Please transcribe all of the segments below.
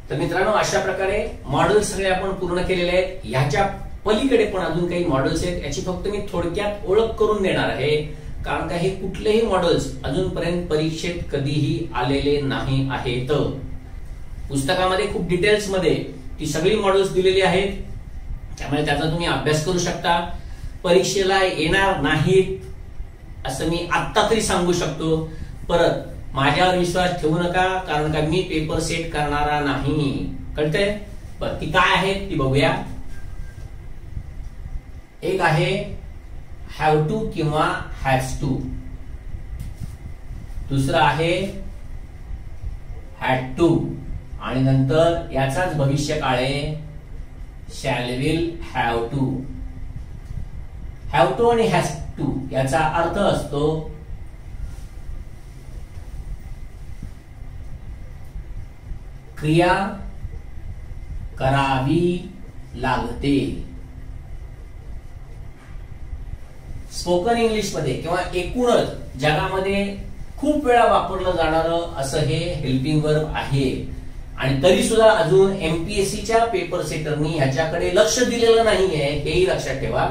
तर मित्रांनो, अशा प्रकारे मॉडेल सगळे आपण पूर्ण केलेले आहेत. ह्याच्या पलीकडे पण अजून काही मॉडेल्स आहेत, याची फक्त मी थोडक्यात ओळख करून देणार आहे. कारण का हे कुठलेही मॉडेल्स अजूनपर्यंत परीक्षेत कधीही आलेले नाही आहेत. पुस्तकामध्ये खूप डिटेल्स मध्ये ती सगळी मॉडेल्स दिलेली आहेत, त्यामुळे त्याचा तुम्ही अभ्यास करू शकता. परीक्षेला येणार नाहीत असं मी आत्ता तरी सांगू शकतो. परत माझ्यावर विश्वास ठेवू नका, कारण का मी पेपर सेट करणारा नाही. कळतंय? बरं, ती काय आहे ती बघूया. एक आहे हॅव टू किंवा हॅव्स टू. दुसरं आहे हॅड टू. आणि नंतर याचाच भविष्यकाळ आहे shall will have to. Have to आणि हॅज टू याचा अर्थ असतो क्रिया करावी लागते. स्पोकन इंग्लिश मध्ये किंवा एकूणच जगामध्ये खूप वेळा वापरलं जाणारं असं हे हेल्पिंग वर्ब आहे. आणि तरी सुद्धा अजून एमपीएससीच्या पेपर सेटरनी ह्याच्याकडे लक्ष दिलेलं नाहीये, हेही लक्षात ठेवा.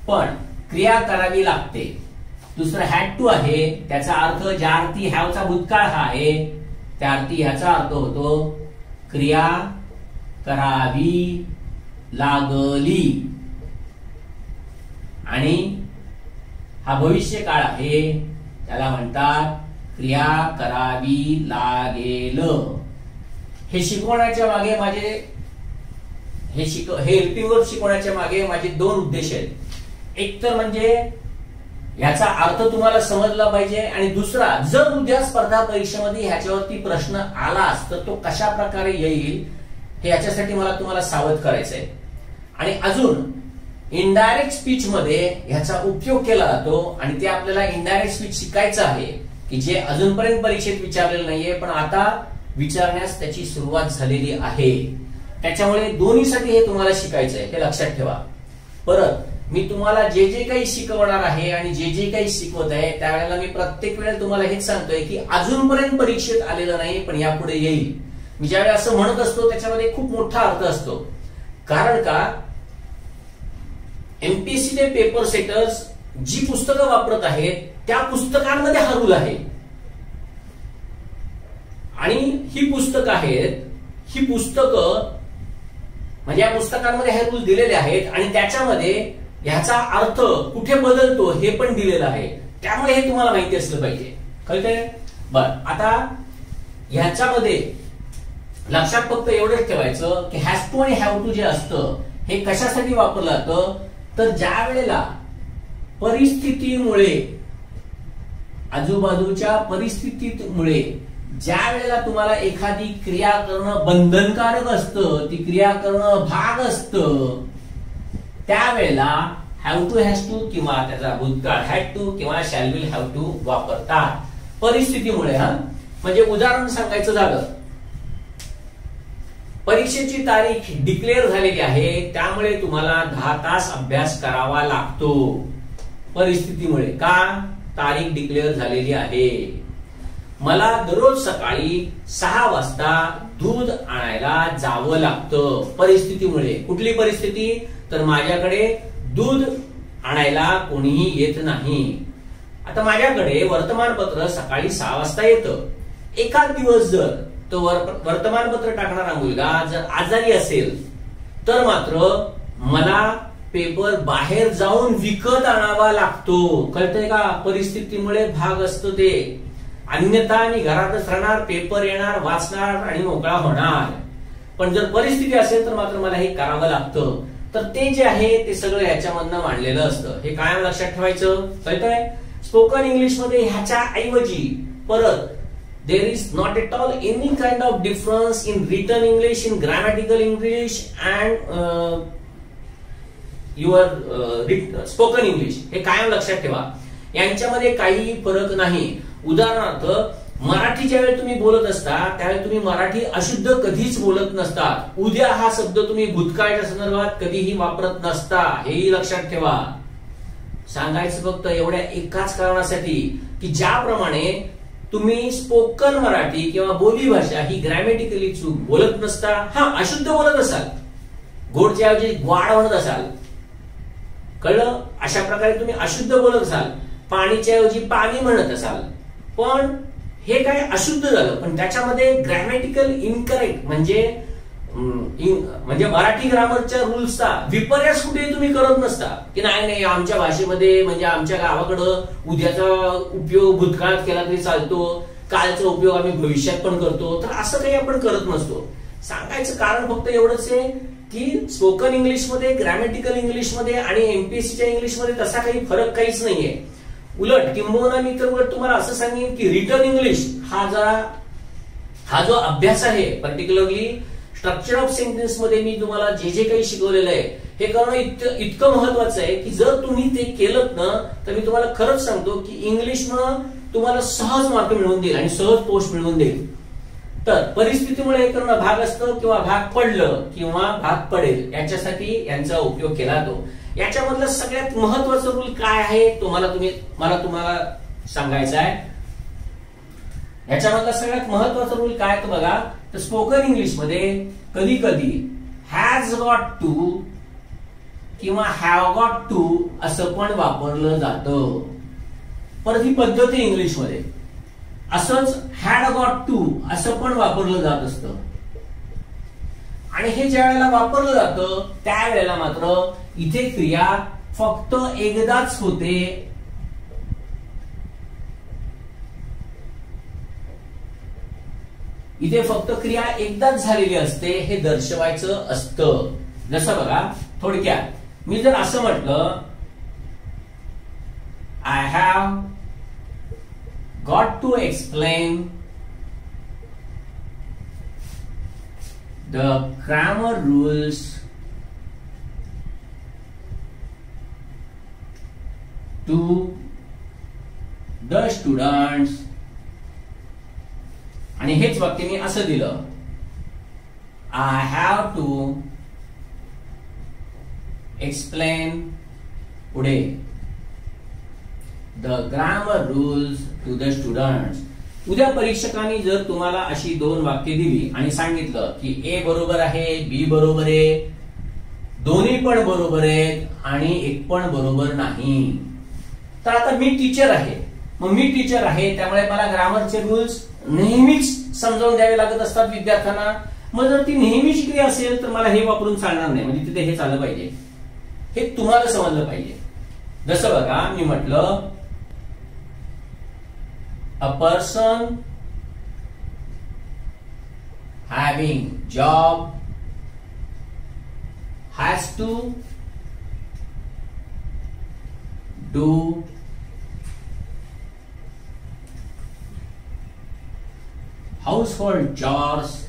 पण क्रिया करावी लागते. दुसरं हॅड टू आहे, त्याचा अर्थ ज्या अर्थी हॅवचा भूतकाळ हा आहे त्या अर्थी ह्याचा अर्थ होतो क्रिया करावी लागली. आणि हा भविष्यकाळ आहे, त्याला म्हणतात क्रिया करावी लागेल. हे शिकवण्याच्या मागे माझे हे हेल्पिंग वर्ब शिकवण्याच्या मागे माझे दोन उद्देश आहेत. एक तर म्हणजे याचा अर्थ तुम्हाला समजला पाहिजे, आणि दुसरा, जर उद्या स्पर्धा परीक्षेमध्ये ह्याच्यावरती प्रश्न आलाच तर तो कशा प्रकारे येईल हे याच्यासाठी मला तुम्हाला सावध करायचंय. आणि अजून इनडायरेक्ट स्पीच मध्ये ह्याचा उपयोग केला जातो, आणि ते आपल्याला इनडायरेक्ट स्पीच शिकायचं आहे की जे अजूनपर्यंत परीक्षेत विचारलेलं नाहीये, पण आता विचारण्यास त्याची सुरुवात झालेली आहे. त्याच्यामुळे दोन्हीसाठी हे तुम्हाला शिकायचंय, हे लक्षात ठेवा. परत मी तुम्हाला जे जे काही शिकवणार आहे आणि जे जे काही शिकवत आहे त्यावेळेला मी प्रत्येक वेळेला तुम्हाला हेच सांगतोय की अजूनपर्यंत परीक्षेत आलेलं नाही, पण यापुढे येईल. मी ज्यावेळेला असं म्हणत असतो त्याच्यामध्ये खूप मोठा अर्थ असतो. कारण का एमपीएससीचे पेपर सेटर्स जी पुस्तकं वापरत आहेत त्या पुस्तकांमध्ये हा रूल आहे. आणि ही पुस्तकं आहेत, ही पुस्तकं म्हणजे या पुस्तकांमध्ये हे रूल दिलेले आहेत, आणि त्याच्यामध्ये ह्याचा अर्थ कुठे बदलतो हे पण दिलेलं आहे. त्यामुळे हे तुम्हाला माहिती असलं पाहिजे. कळतंय? बरं, आता ह्याच्यामध्ये लक्षात फक्त एवढंच ठेवायचं की हॅज टू आणि हॅव टू जे असतं हे कशासाठी वापरलं जातं, तर ज्या वेळेला परिस्थितीमुळे, आजूबाजूच्या परिस्थितीमुळे ज्या वेळेला तुम्हाला एखादी क्रिया करणं बंधनकारक असतं, ती क्रिया करणं भाग असतं, त्यावेळेला हॅव टू हॅज टू किंवा त्याचा भूतकाळ हॅड टू किंवा शॅल विल हॅव टू वापरतात परिस्थितीमुळे. म्हणजे उदाहरण सांगायचं झालं, परीक्षेची तारीख डिक्लेअर झालेली आहे, त्यामुळे तुम्हाला 10 तास अभ्यास करावा लागतो परिस्थितीमुळे. का? तारीख डिक्लेअर झालेली आहे. मला दररोज सकाळी 6 वाजता दूध आणायला जावं लागतं परिस्थितीमुळे. कुठली परिस्थिती? तर माझ्याकडे दूध आणायला कोणीही येत नाही. आता माझ्याकडे वर्तमानपत्र सकाळी 6 वाजता येतं. एखाद दिवस जर तो वर्तमानपत्र टाकणारा मुलगा जर आजारी असेल तर मात्र मला पेपर बाहेर जाऊन विकत आणावा लागतो. कळतंय का? परिस्थितीमुळे भाग असतो ते. अन्यथा मी घरातच राहणार, पेपर येणार, वाचणार आणि मोकळा होणार. पण जर परिस्थिती असेल तर मात्र मला हे करावं लागतं. तर ते जे आहे ते सगळं ह्याच्यामधनं मांडलेलं असतं. हे कायम लक्षात ठेवायचं. कळतंय? स्पोकन इंग्लिश मध्ये ह्याच्या ऐवजी परत there is not at all any kind of difference in written English, in grammatical English and your spoken English. हे कायम लक्षात ठेवा, यांच्यामध्ये काही फरक नाही. उदाहरणार्थ मराठी ज्यावेळी तुम्ही बोलत असता त्यावेळी तुम्ही मराठी अशुद्ध कधीच बोलत नसता. उद्या हा शब्द तुम्ही भूतकाळाच्या संदर्भात कधीही वापरत नसता, हेही लक्षात ठेवा. सांगायचं फक्त एवढ्या एकाच कारणासाठी की ज्याप्रमाणे तुम्ही स्पोकन मराठी किंवा बोली भाषा ही ग्रॅमॅटिकली चूक बोलत नसता, हा अशुद्ध बोलत असाल, गोडच्या ऐवजी ग्वाड म्हणत असाल, कळलं? अशा प्रकारे तुम्ही अशुद्ध बोलत असाल, पाणीच्या ऐवजी पाणी म्हणत असाल, पण हे काय अशुद्ध झालं, पण त्याच्यामध्ये ग्रॅमॅटिकल इनकरेक्ट म्हणजे मराठी ग्रामरच्या रूल्सचा विपर्यास कुठे तुम्ही करत नसता की नाही आमच्या भाषेमध्ये म्हणजे आमच्या गावाकडं उद्याचा उपयोग भूतकाळात केला तरी चालतो, कालचा उपयोग आम्ही भविष्यात पण करतो, तर असं काही आपण करत नसतो. सांगायचं कारण फक्त एवढंच आहे की स्पोकन इंग्लिशमध्ये, ग्रॅमॅटिकल इंग्लिशमध्ये आणि एमपीएससीच्या इंग्लिशमध्ये तसा काही फरक काहीच नाहीये. उलट किंबहुना मी तर तुम्हाला असं सांगेन की रिटन इंग्लिश हा जो अभ्यास आहे, पर्टिक्युलरली स्ट्रक्चर ऑफ सेंटेन्स मध्ये मी तुम्हाला जे जे काही शिकवलेलं आहे हे करणं इतकं महत्वाचं आहे की जर तुम्ही ते केलं ना तर मी तुम्हाला खरंच सांगतो की इंग्लिशनं तुम्हाला सहज मार्क मिळवून देईल आणि सहज पोस्ट मिळवून देईल. तर परिस्थितीमुळे हे करणं भाग असतं किंवा भाग पडलं किंवा भाग पडेल याच्यासाठी यांचा उपयोग केला जातो. याच्यामधलं सगळ्यात महत्वाचं रूल काय आहे तो मला तुम्हाला सांगायचा आहे. याच्यामधला सगळ्यात महत्वाचा रूल काय तो बघा. तर स्पोकन इंग्लिश मध्ये कधी कधी हॅज गॉट टू किंवा हॅव गॉट टू असं पण वापरलं जातं. परत ही पद्धत आहे इंग्लिश मध्ये. असंच हॅड गॉट टू असं पण वापरलं जात असतं. आणि हे ज्या वेळेला वापरलं जातं त्यावेळेला मात्र इथे क्रिया फक्त एकदाच होते. इथे फक्त क्रिया एकदाच झालेली असते हे दर्शवायचं असतं. जसं बघा थोडक्यात मी जर असं म्हटलं I have got to explain the grammar rules to the students आणि हेच वाक्य मी असं दिलं आय हॅव टू एक्सप्लेन पुढे the grammar rules to the students. उद्या परीक्षकांनी जर तुम्हाला अशी दोन वाक्य दिली आणि सांगितलं की ए बरोबर आहे, बी बरोबर आहे, दोन्ही पण बरोबर आहेत आणि एक पण बरोबर नाही, तर आता मी टीचर आहे. मग मी टीचर आहे त्यामुळे मला ग्रामरचे रूल्स नेहमीच समजावून द्यावे लागत असतात विद्यार्थ्यांना. मग जर ती नेहमीची क्रिया असेल तर मला हे वापरून चालणार नाही. म्हणजे तिथे हे चाललं पाहिजे, हे तुम्हाला समजलं पाहिजे. जसं बघा मी म्हटलं a person having job has to do household chores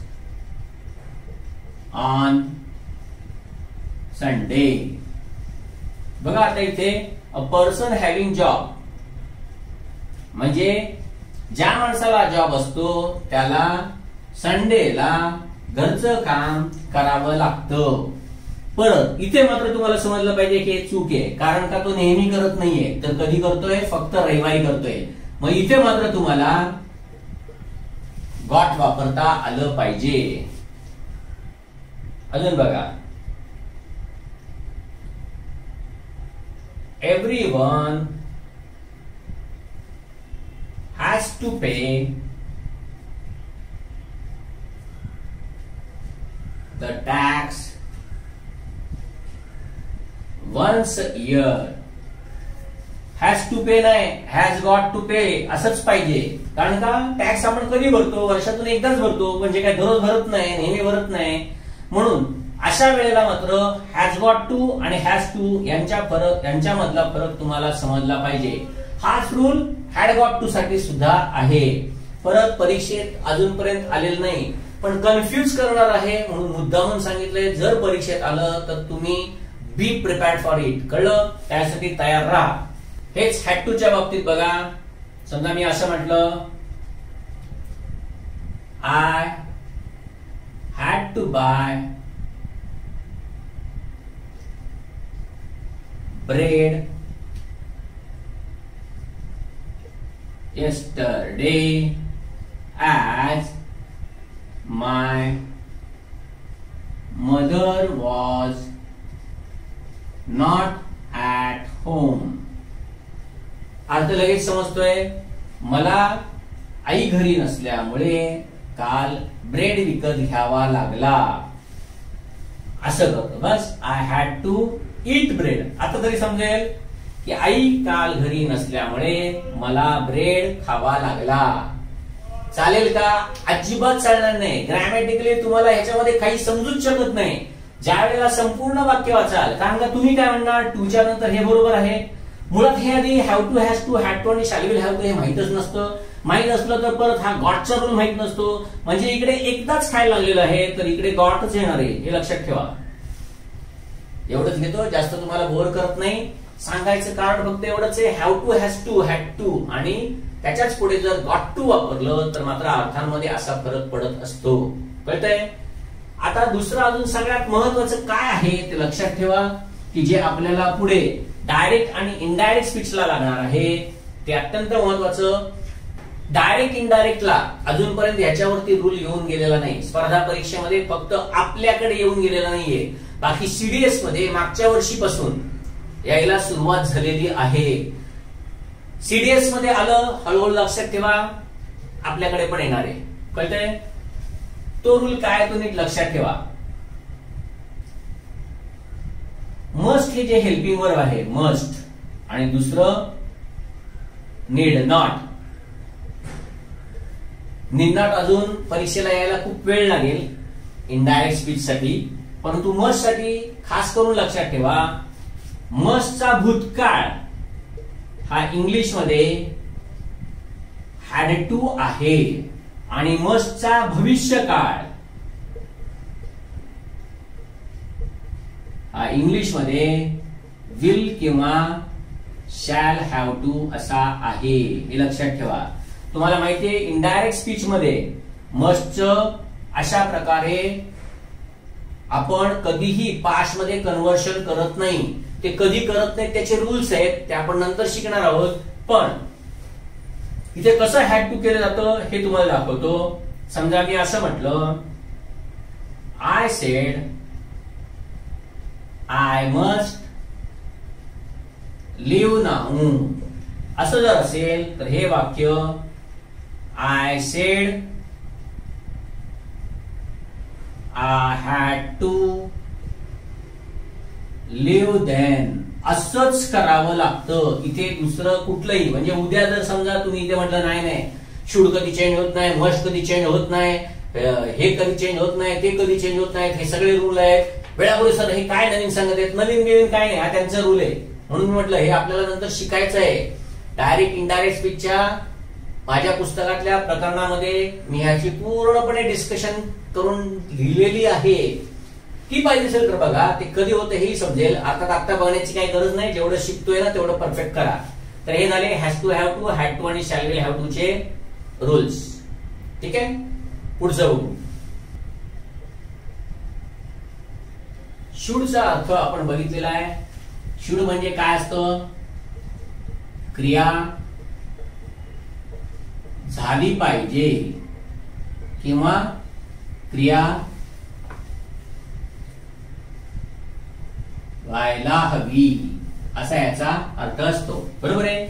on Sunday. बघा आता इथे a person having job म्हणजे ज्या माणसाला जॉब असतो त्याला संडेला घरचं काम करावं लागतं. परत इथे मात्र तुम्हाला समजलं पाहिजे की हे चूक आहे, कारण का तो नेहमी करत नाहीये, तर कधी करतोय, फक्त रविवारी करतोय. मग इथे मात्र तुम्हाला गॉट वापरता आलं पाहिजे. अजून बघा everyone has to pay the tax once a year. has to pay नाही, has got to pay असंच पाहिजे. कारण का टॅक्स आपण कधी भरतो, वर्षातून एकदाच भरतो, म्हणजे काय दररोज भरत नाही, नेहमी भरत नाही. म्हणून अशा वेळेला मात्र हॅज गॉट टू आणि हॅज टू यांच्यामधला फरक तुम्हाला समजला पाहिजे. हाच रूल हॅड गॉट टू साठी सुद्धा आहे. परत परीक्षेत अजूनपर्यंत आलेलं नाही पण कन्फ्युज करणार आहे म्हणून मुद्दामून सांगितलंय. जर परीक्षेत आलं तर तुम्ही बी प्रिपेअर्ड फॉर इट. कळलं? त्यासाठी तयार राहा. हेच हॅड टू च्या बाबतीत बघा. समजा मी असं म्हटलं I had to buy bread yesterday as my mother was not at home. अर्थ लगेच समजतोय. मला आई घरी नसल्यामुळे काल ब्रेड विकत घ्यावा लागला. असं करतो बस. I had to eat bread. आता तरी समजेल की आई काल घरी नसल्यामुळे मला ब्रेड खावा लागला. चालेल का? अजिबात चालणार नाही. ग्रॅमॅटिकली तुम्हाला ह्याच्यामध्ये काही समजूच शकत नाही. ज्या वेळेला संपूर्ण वाक्य वाचाल, कारण का तुम्ही काय म्हणणार, टूच्या नंतर हे बरोबर आहे. मुळात हे आधी have to, has to, had to आणि शॅल विल हॅव टू हे माहितच नसतं. माहित असलं तर परत हा गॉटचा रूल माहित नसतो. म्हणजे इकडे एकदाच खायला लागलेलं आहे तर इकडे गॉटच येणार आहे, हे लक्षात ठेवा. एवढंच घेतो, जास्त तुम्हाला बोर करत नाही. सांगायचं कारण फक्त एवढंच आहे, have to, has to, had to आणि त्याच्याच पुढे जर गॉट टू वापरलं तर मात्र अर्थांमध्ये असा फरक पडत असतो. कळतंय? आता दुसरं अजून सगळ्यात महत्वाचं काय आहे ते लक्षात ठेवा, की जे आपल्याला पुढे डायरेक्ट आणि इनडायरेक्ट स्पीचला लागणार आहे ते अत्यंत महत्वाचं. डायरेक्ट इनडायरेक्टला अजूनपर्यंत याच्यावरती रूल येऊन गेलेला नाही. स्पर्धा परीक्षेमध्ये फक्त आपल्याकडे येऊन गेलेला नाहीये. बाकी सीडीएस मध्ये मागच्या वर्षीपासून यायला सुरुवात झालेली आहे. सीडीएस मध्ये आलं, हळूहळू लक्षात ठेवा आपल्याकडे पण येणार आहे. कळतंय? तो रूल काय तो नीट लक्षात ठेवा. मस्ट हे जे हेल्पिंग वर्ब आहे, मस्ट, आणि दुसरं नीड नॉट. नीड नॉट अजून परीक्षेला यायला खूप वेळ लागेल इनडायरेक्ट स्पीच साठी, परंतु मस्ट साठी खास करून लक्षात ठेवा, मस्टचा भूतकाळ हा इंग्लिश मध्ये हॅड टू आहे आणि मस्टचा भविष्यकाळ हा इंग्लिश मध्ये विल किंवा शॅल हॅव टू असा आहे. हे लक्षात ठेवा. तुम्हाला माहितीये इनडायरेक्ट स्पीच मध्ये मस्टचं अशा प्रकारे आपण कधीही पास्ट मध्ये कन्व्हर्शन करत नाही. ते कधी करत नाही त्याचे रूल्स आहेत, ते आपण नंतर शिकणार आहोत. पण इथे कसं हॅड टू केलं जातं हे तुम्हाला दाखवतो. समजा मी असं म्हटलं, I said I must leave now. असं जर असेल तर हे वाक्य I said I had to leave then असंच करावं लागतं. इथे दुसरं कुठलंही, म्हणजे उद्या जर समजा तुम्ही इथे म्हटलं नाही शुड कधी चेंज होत नाही, मस्ट कधी चेंज होत नाही, हे कधी चेंज होत नाही, ते कधी चेंज होत नाहीत, हे सगळे रूल आहेत. वेळापुढे सर हे काय नवीन सांगत आहेत, नवीन काय नाही, हा त्यांचा रूल आहे. म्हणून म्हटलं हे आपल्याला नंतर शिकायचं आहे. डायरेक्ट इनडायरेक्ट स्पीचच्या माझ्या पुस्तकातल्या प्रकरणामध्ये मी ह्याची पूर्णपणे डिस्कशन करून लिहिलेली आहे. ती पाहिजे असेल तर बघा, ते कधी होतं हेही समजेल. अर्थात आता बघण्याची काही गरज नाही, जेवढं शिकतोय ना तेवढं परफेक्ट करा. तर हे झाले has to, have to, had to आणि शॅल विल हॅव टू चे रूल्स. ठीक आहे, पुढचं बघू. शूडचा अर्थ आपण बघितलेला आहे. शूड म्हणजे काय असतं, क्रिया झाली पाहिजे किंवा क्रिया व्हायला हवी असा याचा अर्थ असतो. बरोबर आहे.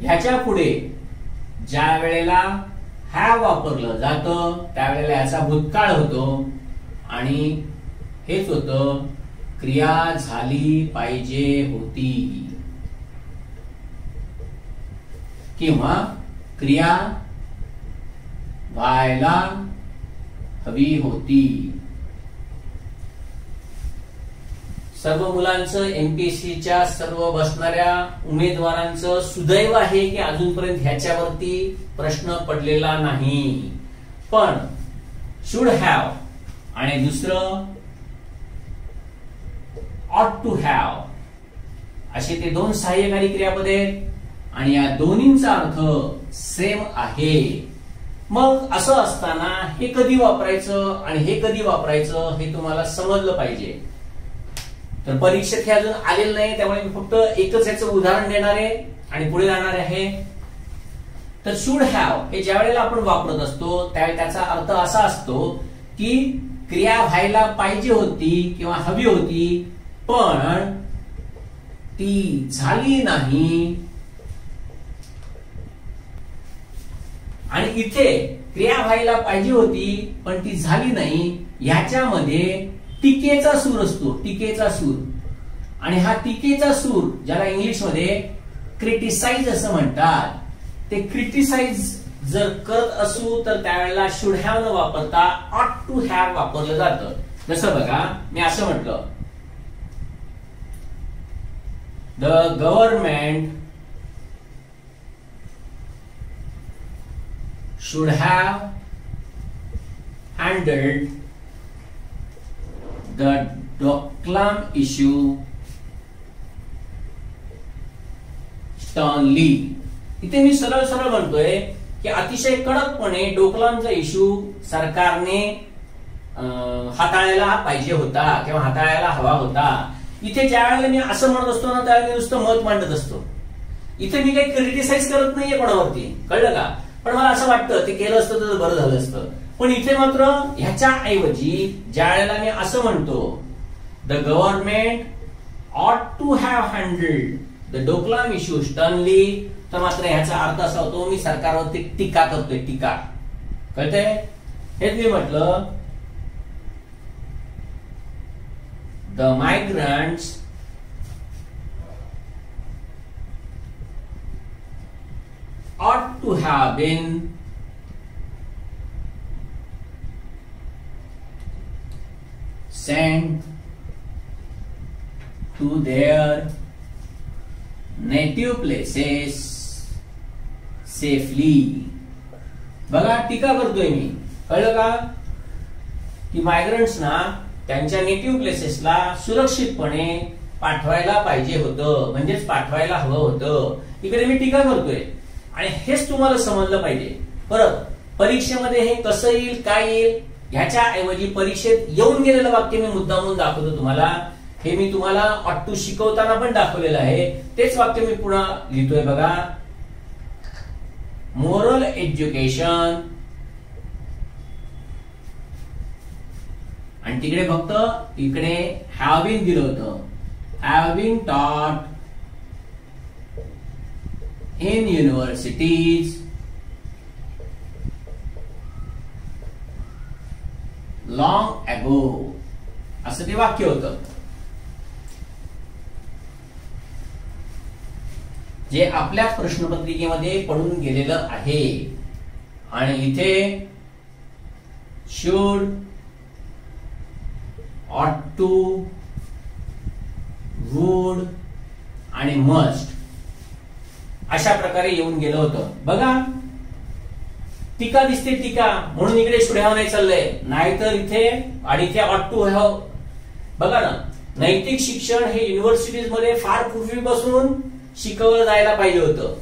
ह्याच्या पुढे ज्या वेळेला हॅव वापरलं जातं त्यावेळेला याचा भूतकाळ होतो आणि हेच होतं क्रिया झाली पाहिजे होती किंवा क्रिया व्हायला हवी होती. सर्व मुलांचं एमपीएससीच्या सर्व बसणाऱ्या उमेदवारांचं सुदैव आहे की अजूनपर्यंत ह्याच्यावरती प्रश्न पडलेला नाही. पण शुड हॅव आणि दुसरं ऑट टू हॅव असे ते दोन सहाय्यकारी क्रियापद आहेत आणि या दोन्हींचा अर्थ सेम आहे. मग असं असताना हे कधी वापरायचं आणि हे कधी वापरायचं हे तुम्हाला समजलं पाहिजे. तर परीक्षेत हे अजून आलेलं नाही, त्यामुळे मी फक्त एकच याचं उदाहरण देणार आहे आणि पुढे जाणार आहे. तर शुड हॅव हे ज्या वेळेला आपण वापरत असतो त्यावेळी त्याचा अर्थ असा असतो की क्रिया व्हायला पाहिजे होती किंवा हवी होती पण ती झाली नाही. आणि इथे क्रिया व्हायला पाहिजे होती पण ती झाली नाही ह्याच्यामध्ये टीकेचा सूर असतो, टीकेचा सूर. आणि हा टीकेचा सूर ज्याला इंग्लिशमध्ये क्रिटिसाइज असं म्हणतात, ते क्रिटिसाइज जर करत असू तर त्यावेळेला शुड हॅव न वापरता ऑट टू हॅव वापरलं जातं. जसं बघा मी असं म्हटलं, the government should have handled the Doklam issue sternly. इथे मी सरळ सरळ म्हणतोय की अतिशय कडकपणे डोकलामचा इश्यू सरकारने हाताळायला पाहिजे होता किंवा हाताळायला हवा होता. इथे ज्या वेळेला मी असं म्हणत असतो ना त्यावेळेला मी नुसतं मत मांडत असतो. इथे मी काही क्रिटिसाइज करत नाहीये कोणावरती, कळलं का? पण मला असं वाटतं ते केलं असतं तर बरं झालं असतं. पण इथे मात्र ह्याच्या ऐवजी ज्या वेळेला मी असं म्हणतो the government ought to have handled the Doklam issue sternly, तर मात्र ह्याचा अर्थ असा होतो मी सरकारवरती टीका करतोय, टीका. कळतंय? हेच मी म्हटलं the migrants ought to have been sent to their native places safely. बघा टीका करतोय मी, कळलं का? की मायग्रंट्स ना त्यांच्या नेटिव्ह प्लेसेसला सुरक्षितपणे पाठवायला पाहिजे होतं, म्हणजेच पाठवायला हवं होतं. इकडे मी टीका करतोय आणि हेच तुम्हाला समजलं पाहिजे. परत परीक्षेमध्ये हे कसं येईल काय येईल ह्याच्या ऐवजी परीक्षेत येऊन गेलेलं वाक्य मी मुद्दामून दाखवतो तुम्हाला. हे मी तुम्हाला ऑट टू शिकवताना पण दाखवलेलं आहे. तेच वाक्य मी पुन्हा लिहितोय बघा. मोरल एज्युकेशन आणि तिकडे फक्त इकडे हॅव बीन दिलं होतं, हॅव बीन टॉट in universities long ago असं ते वाक्य होतं जे आपल्या प्रश्नपत्रिकेमध्ये पडून गेलेलं आहे. आणि इथे should, ought to, would आणि must अशा प्रकारे येऊन गेलं होतं. बघा टीका दिसते, टीका, म्हणून इकडे शुड हॅव नाही चाललंय, नाहीतर इथे आणि इथे ऑट टू हॅव. बघा ना, नैतिक शिक्षण हे युनिव्हर्सिटीज मध्ये फार पूर्वीपासून शिकवलं जायला पाहिजे होतं.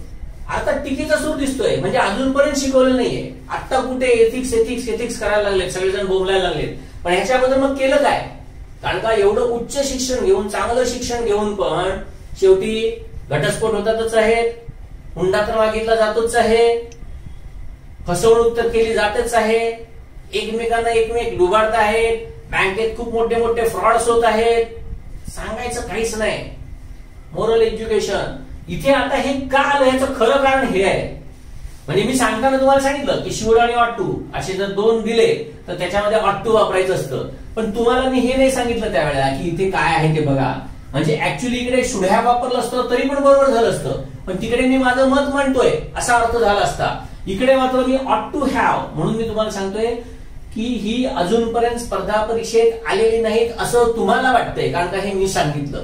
आता टीकेचा सूर दिसतोय, म्हणजे अजूनपर्यंत शिकवलं नाहीये. आता कुठे एथिक्स एथिक्स एथिक्स करायला लागलेत, सगळेजण बोलायला लागलेत. पण ह्याच्याबद्दल मग केलं काय? कारण का एवढं उच्च शिक्षण घेऊन, चांगलं शिक्षण घेऊन पण शेवटी घटस्फोट होतातच आहेत, हुंडा तर मागितला जातोच आहे, फसवणूक तर केली जातच आहे, एकमेकांना एकमेक लुबाडत आहेत, बँकेत खूप मोठे मोठे फ्रॉड्स होत आहेत, सांगायचं काहीच नाही. मोरल एज्युकेशन इथे आता हे का आलं याचं खरं कारण हे आहे. म्हणजे मी सांगताना तुम्हाला सांगितलं की शुड आणि ऑट टू असे जर दोन दिले तर त्याच्यामध्ये ऑट टू वापरायचं असतं. पण तुम्हाला मी हे नाही सांगितलं त्यावेळेला की इथे काय आहे ते बघा. म्हणजे ऍक्च्युली इकडे शुड हॅव वापरलं असतं तरी पण बरोबर झालं असतं, पण तिकडे मी माझं मत मांडतोय असा अर्थ झाला असता. इकडे मात्र मी ऑट टू हॅव म्हणून मी तुम्हाला सांगतोय की ही अजूनपर्यंत स्पर्धा परीक्षेत आलेली नाहीत असं तुम्हाला वाटतंय, कारण का हे मी सांगितलं.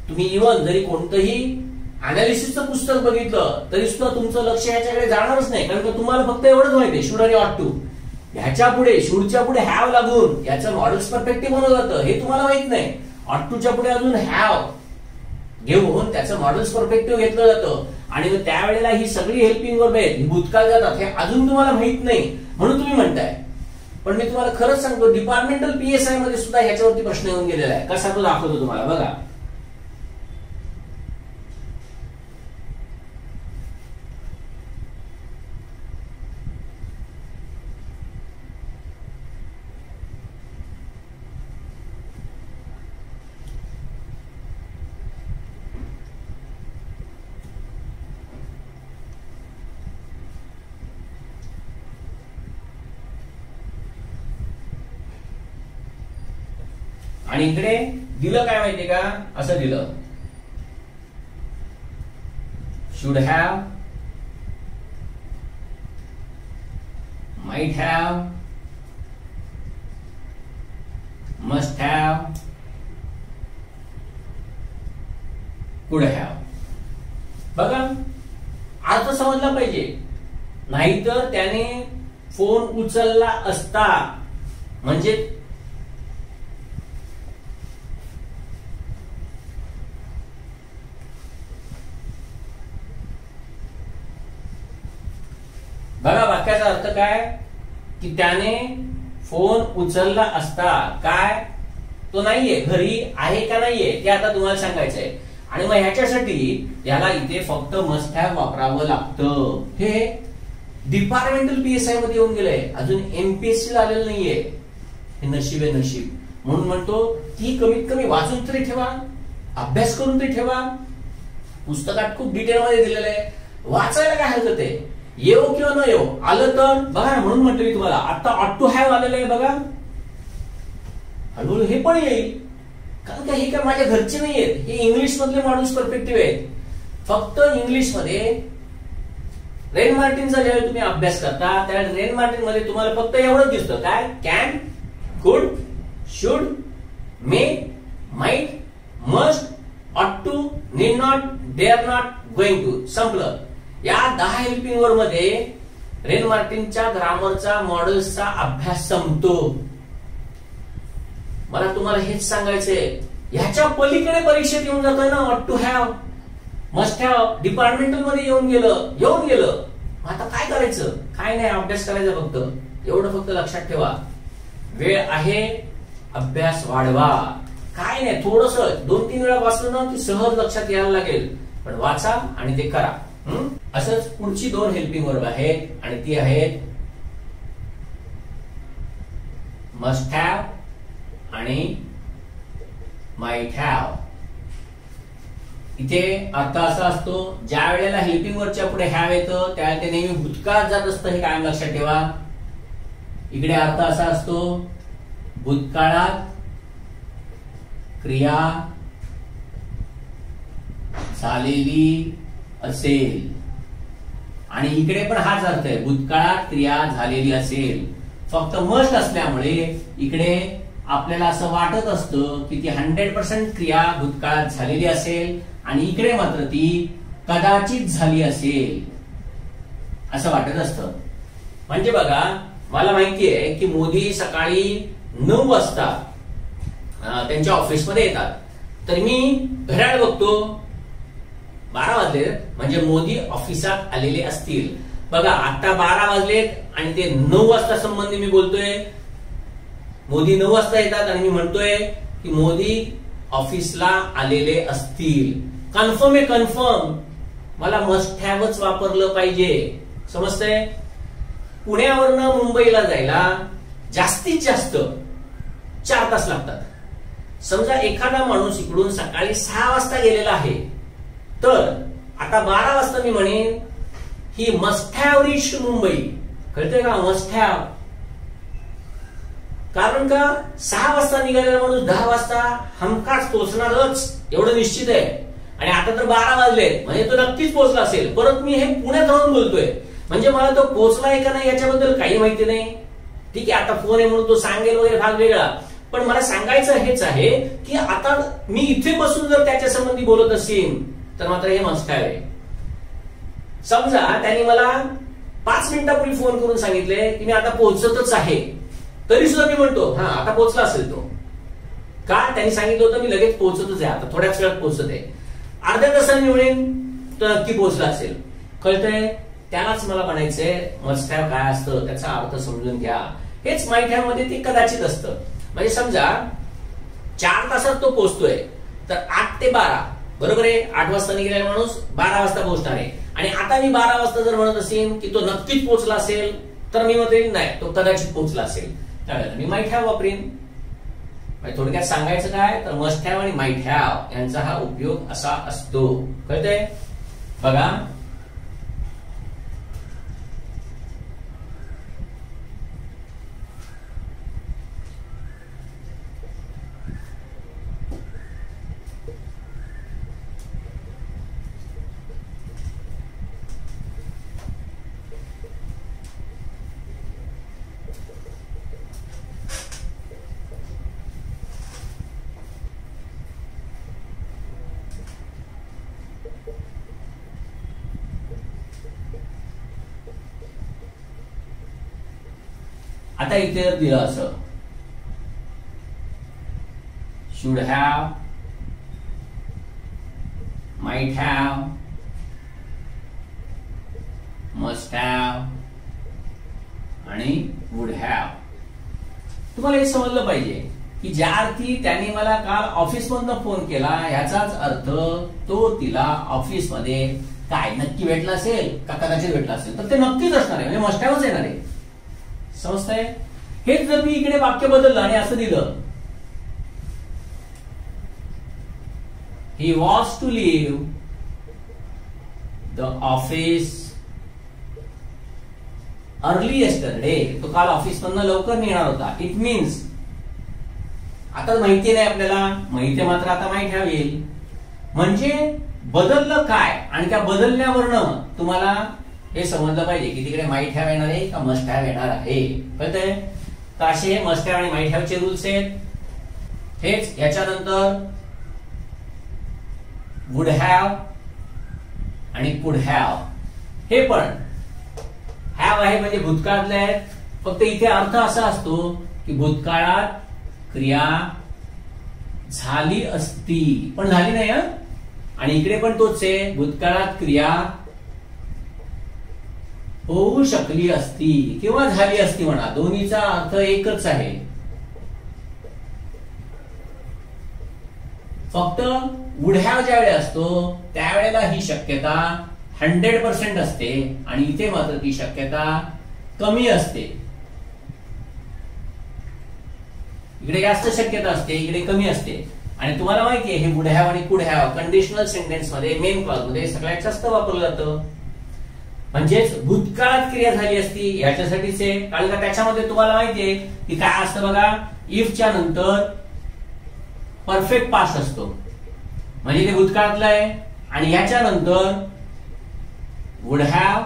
तुम्ही इव्हन जरी कोणतंही अनालिसिसचं पुस्तक बघितलं तरी सुद्धा तुमचं लक्ष ह्याच्याकडे जाणारच नाही, कारण का तुम्हाला फक्त एवढंच माहिती आहे शुड आणि ऑट टू. ह्याच्या पुढे शुडच्या पुढे हॅव लागून याचं मॉडेल्स परफेक्टिव्ह बनवलं जातं हे तुम्हाला माहित नाही. ऑट टूच्या पुढे अजून हॅव घेऊन त्याचं मॉडेल्स परफेक्टिव्ह घेतलं जातं आणि मग त्यावेळेला ही सगळी हेल्पिंग वर्ब आहेत, ही भूतकाळ जातात, हे अजून तुम्हाला माहित नाही म्हणून तुम्ही म्हणताय. पण मी तुम्हाला खरंच सांगतो डिपार्टमेंटल पीएसआय मध्ये सुद्धा ह्याच्यावरती प्रश्न येऊन गेलेला आहे. कसा तो दाखवतो तुम्हाला बघा. आणि इकडे दिलं काय माहितीये का, असं दिलं should have, might have, must have, could have. बघा अर्थ समजला पाहिजे, नाहीतर त्याने फोन उचलला असता म्हणजे बघा वाक्याचा अर्थ काय की त्याने फोन उचलला असता, काय तो नाहीये घरी आहे का नाहीये ते आता तुम्हाला सांगायचंय. आणि मग ह्याच्यासाठी याला इथे फक्त मस्ट हॅव वापरावं लागतं. हे डिपार्टमेंटल पीएसआय मध्ये येऊन गेलंय, अजून एमपीएससी ला आलेलं नाहीये. हे नशीब आहे नशीब. म्हणून म्हणतो की कमीत कमी वाचून तरी ठेवा, अभ्यास करून तरी ठेवा. पुस्तकात खूप डिटेल मध्ये दिलेलं आहे, वाचायला काय हरकत आहे. येऊ किंवा न येऊ, आलं तर बघा. म्हणून म्हटलं मी तुम्हाला आता ऑट टू हॅव आलेलं आहे बघा, हळूहळू हे पण येईल. कारण का हे काय माझ्या घरचे नाही आहेत, हे इंग्लिश मधले मॉड्यूल्स परफेक्टिव्ह आहेत. फक्त इंग्लिश मध्ये रेन मार्टिनचा ज्यावेळी तुम्ही अभ्यास करता त्यावेळी रेन मार्टिन मध्ये तुम्हाला फक्त एवढंच दिसतं, काय can, could, should, may, might, must, ought to, need not, dare not, going to, संपलं. या 10 हेल्पिंग वर्ड मध्ये रेन मार्टिनच्या ग्रामरचा मॉडेल्सचा अभ्यास संपतो. मला तुम्हाला हेच सांगायचंय, ह्याच्या पलीकडे परीक्षेत येऊन जातोय ना ought to have, must have, departmental मध्ये येऊन गेलं. आता काय करायचं, काय नाही अभ्यास करायचा फक्त. एवढं फक्त लक्षात ठेवा, वेळ आहे अभ्यास वाढवा. काय नाही, थोडस 2-3 वेळा वाचलं ना की सहज लक्षात यायला लागेल. पण वाचा आणि ते करा. असंच पुढची 2 हेल्पिंग वर्ब आहेत आणि ती आहेत मस्ट हॅव आणि माइट हॅव. इथे अर्थ असा असतो, ज्या वेळेला हेल्पिंग वर्बच्या पुढे हॅव येतं त्यावेळेला ते नेहमी भूतकाळात जात असतं, हे कायम लक्षात ठेवा. इकडे अर्थ असा असतो, भूतकाळात क्रिया झालेली असेल. आणि इकडे पण हाच अर्थ आहे, भूतकाळात क्रिया झालेली असेल. फक्त मस्ट असल्यामुळे इकडे आपल्याला असं वाटत असतं की ती 100% क्रिया भूतकाळात झालेली असेल आणि इकडे मात्र ती कदाचित झाली असेल असं वाटत असतं. म्हणजे बघा, मला माहिती आहे की मोदी सकाळी 9 वाजता त्यांच्या ऑफिसमध्ये येतात, तर मी घड्याळ बघतो 12 वाजले, म्हणजे मोदी ऑफिसात आलेले असतील. बघा आता 12 वाजलेत आणि ते 9 वाजता संबंधी मी बोलतोय. मोदी 9 वाजता येतात आणि मी म्हणतोय की मोदी ऑफिसला आलेले असतील. कन्फर्म आहे, कन्फर्म. मला मस्ट हॅवच वापरलं पाहिजे, समजतंय. पुण्यावरनं मुंबईला जायला जास्तीत जास्त 4 तास लागतात. समजा एखादा माणूस इकडून सकाळी 6 वाजता गेलेला आहे, तर आता 12 वाजता मी म्हणेन he must have reached Mumbai. कळतंय का, मस्ट हॅव. कारण का 6 वाजता निघालेला माणूस 10 वाजता हमखास पोहोचणारच एवढं निश्चित आहे. आणि आता तर 12 वाजले म्हणजे तो नक्कीच पोहोचला असेल. परत मी हे पुण्यात राहून बोलतोय, म्हणजे मला तो पोहोचलाय का नाही याच्याबद्दल काही माहिती नाही. ठीक आहे, आता फोन आहे म्हणून तो सांगेल वगैरे भाग वेगळा, पण मला सांगायचं हेच आहे की आता मी इथे बसून जर त्याच्या संबंधी बोलत असेल तर मात्र हे मस्ट हॅव आहे. समजा त्यांनी मला 5 मिनिटापूर्वी फोन करून सांगितले की मी आता पोहोचतच आहे, तरी सुद्धा मी म्हणतो हा आता पोहोचला असेल तो. का, त्यांनी सांगितलं होतं मी लगेच पोहोचतच आहे, आता थोड्याच वेळात पोहोचत आहे. अर्ध्या तासाने निवडेन तर नक्की पोहोचला असेल. कळतंय, त्यालाच मला म्हणायचंय मस्ट हॅव काय असतं त्याचा अर्थ समजून घ्या. हेच माइट हॅव मध्ये ते कदाचित असतं. म्हणजे समजा 4 तासात तो पोहोचतोय, तर 8 ते 12 बरोबर आहे. 8 वाजता निघालेला माणूस 12 वाजता पोहोचणार आहे. आणि आता मी 12 वाजता जर म्हणत असेल की तो नक्कीच पोहोचला असेल, तर मी म्हणेन नाही तो कदाचित पोहोचला असेल, त्यावेळेला मी माइट हॅव वापरेन. थोडक्यात सांगायचं काय, तर मस्ट हॅव आणि माइट हॅव यांचा हा उपयोग असा असतो. कळतंय, बघा. आता इथे जर दिलं असं should have, might have, must have आणि वुड हॅव, तुम्हाला हे समजलं पाहिजे की ज्या अर्थी त्यांनी मला काल ऑफिस मधनं फोन केला याचाच अर्थ तो तिला ऑफिस मध्ये काय नक्की भेटला असेल का कदाचित भेटला असेल, तर ते नक्कीच असणार आहे, म्हणजे मस्ट हॅवच येणार आहे. समजतंय? हेच जर मी इकडे वाक्य बदललं आणि असं दिलं he was to leave the office early yesterday, तो काल ऑफिस मधनं लवकर निघणार होता. इट मीन्स आता माहिती नाही आपल्याला, माहिती मात्र आता माहिती हवी, म्हणजे बदललं काय आणि त्या बदलण्यावरनं तुम्हाला हे समजलं पाहिजे की तिकडे माइट हॅव येणार आहे का मस्ट हॅव येणार आहे. कळतंय? तर असे मस्ट हॅव आणि माइट हॅव चे रूल्स आहेत. हेच याच्यानंतर वुड हॅव आणि कुड हॅव, हे पण हॅव आहे म्हणजे भूतकाळातले आहेत, फक्त इथे अर्थ असा असतो की भूतकाळात क्रिया झाली असती पण झाली नाही. आणि इकडे पण तोच आहे, भूतकाळात क्रिया होऊ शकली असती किंवा झाली असती म्हणा, दोन्हीचा अर्थ एकच आहे. फक्त वुड हॅव ज्यावेळी असतो त्यावेळेला ही शक्यता 100% असते आणि इथे मात्र ती शक्यता कमी असते. इकडे जास्त शक्यता असते, इकडे कमी असते. आणि तुम्हाला माहिती आहे हे वुड हॅव आणि कुड हॅव कंडिशनल सेंटेन्स मध्ये, मेन क्लॉज मध्ये सगळ्यात जास्त वापरलं जातं. म्हणजेच भूतकाळात क्रिया झाली असती याच्यासाठीच आहे, कारण का त्याच्यामध्ये तुम्हाला माहिती आहे की काय असतं बघा, इफच्या नंतर परफेक्ट पास्ट असतो, म्हणजे ते भूतकाळातलं आहे. आणि याच्यानंतर वुड हॅव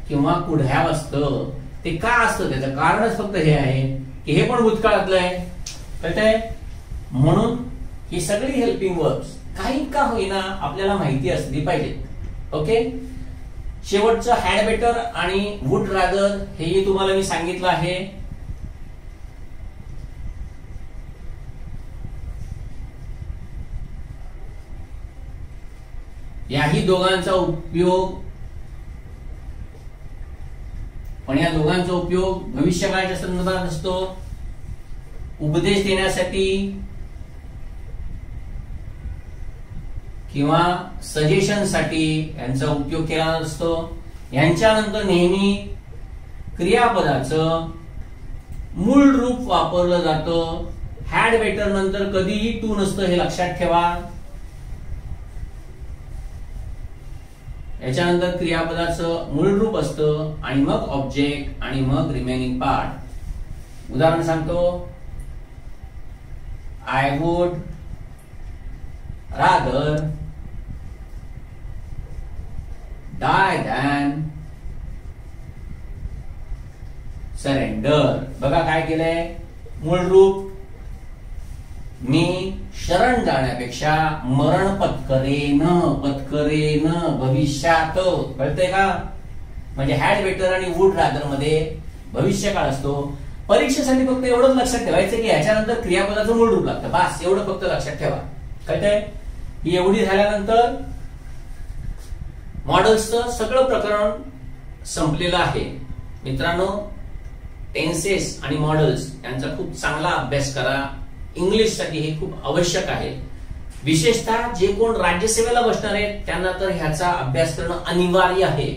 किंवा कुड हॅव असतं. ते का असतं त्याचं कारणच फक्त हे आहे की हे पण भूतकाळातलं आहे. कळतंय? म्हणून ही सगळी हेल्पिंग वर्ब्स काही का होईना आपल्याला माहिती असली पाहिजेत. ओके, शेवटचं हॅड बेटर आणि वुड रादर हे तुम्हाला मी सांगितलं आहे. याही दोघांचा उपयोग, पण या दोघांचा उपयोग भविष्यकाळाच्या संदर्भात असतो, उपदेश देण्यासाठी किंवा सजेशन साठी यांचा उपयोग केला असतो. यांच्यानंतर नेहमी क्रियापदाचं मूळ रूप वापरलं जातं. हॅड बेटर नंतर कधीही टू नसतं, हे लक्षात ठेवा. याच्यानंतर क्रियापदाचं मूळ रूप असतं आणि मग ऑब्जेक्ट आणि मग रिमेनिंग पार्ट. उदाहरण सांगतो, I would rather die than surrender. बघा काय केलंय, मूळ रूप मी शरण जाण्यापेक्षा मरण पत्करेन भविष्यात. कळतंय का? म्हणजे हॅड बेटर आणि वुड रादर मध्ये भविष्यकाळ असतो. परीक्षेसाठी फक्त एवढंच लक्षात ठेवायचं की ह्याच्यानंतर क्रियापदाचं मूळ रूप लागतं, बस एवढं फक्त लक्षात ठेवा. कळतंय? ही एवढी झाल्यानंतर मॉडेल्सचं सगळं प्रकरण संपलेलं आहे. मित्रांनो, टेन्सेस आणि मॉडेल्स यांचा खूप चांगला अभ्यास करा. इंग्लिश साठी हे खूप आवश्यक आहे. विशेषतः जे कोण राज्यसेवेला बसणार आहेत त्यांना तर ह्याचा अभ्यास करणं अनिवार्य आहे,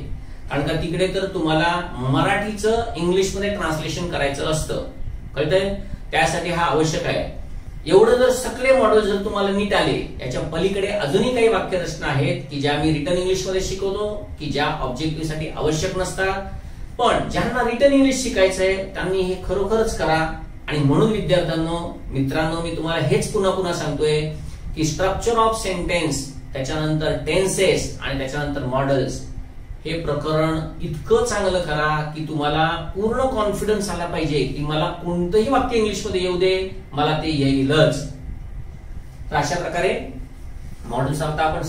कारण का तिकडे तर तुम्हाला मराठीचं इंग्लिश मध्ये ट्रान्सलेशन करायचं असतं. कळतंय? त्यासाठी हा आवश्यक आहे. एवढं जर सगळे मॉडेल जर तुम्हाला नीट आले, याच्या पलीकडे अजूनही काही वाक्यरचना आहेत की ज्या मी रिटर्न इंग्लिश मध्ये शिकवतो, की ज्या ऑब्जेक्टिव्ह साठी आवश्यक नसतात, पण ज्यांना रिटर्न इंग्लिश शिकायचंय त्यांनी हे खरोखरच करा. आणि म्हणून विद्यार्थ्यांनो, मित्रांनो, मी तुम्हाला हेच पुन्हा पुन्हा सांगतोय की स्ट्रक्चर ऑफ सेंटेन्स, त्याच्यानंतर टेन्सेस आणि त्याच्यानंतर मॉडेल्स हे प्रकरण इतकं चांगलं करा की तुम्हाला पूर्ण कॉन्फिडन्स आला पाहिजे की मला कोणतंही वाक्य इंग्लिश मध्ये येऊ दे, मला ते येईलच. तर अशा प्रकारे मॉडेल्स आता आपण